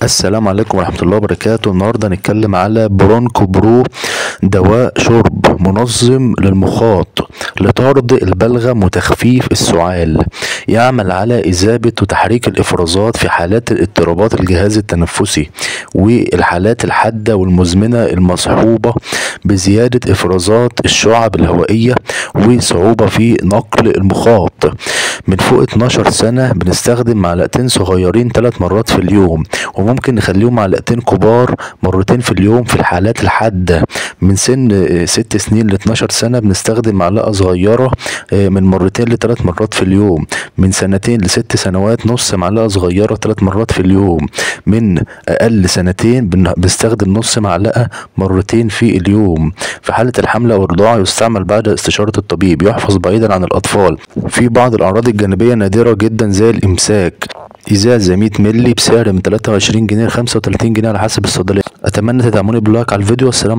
السلام عليكم ورحمة الله وبركاته. النهاردة هنتكلم على برونكو برو، دواء شرب منظم للمخاط لطرد البلغم وتخفيف السعال. يعمل على إذابة وتحريك الإفرازات في حالات اضطرابات الجهاز التنفسي والحالات الحادة والمزمنة المصحوبة بزيادة إفرازات الشعب الهوائية وصعوبة في نقل المخاط. من فوق 12 سنة بنستخدم معلقتين صغيرين 3 مرات في اليوم، وممكن نخليهم معلقتين كبار مرتين في اليوم في الحالات الحادة. من سن 6 سنين ل 12 سنة بنستخدم معلقة صغيرة من مرتين ل3 مرات في اليوم. من سنتين ل6 سنوات نص معلقة صغيرة 3 مرات في اليوم. من أقل سنتين بنستخدم نص معلقة مرتين في اليوم. في حالة الحمل أو الرضاعة يستعمل بعد استشارة الطبيب. يحفظ بعيدا عن الأطفال. في بعض الأعراض الجانبية نادرة جدا زي الإمساك. إزازة 100 مللي بسعر من 23 جنيه ل 35 جنيه على حسب الصيدلية. أتمنى تدعموني باللايك على الفيديو. والسلام.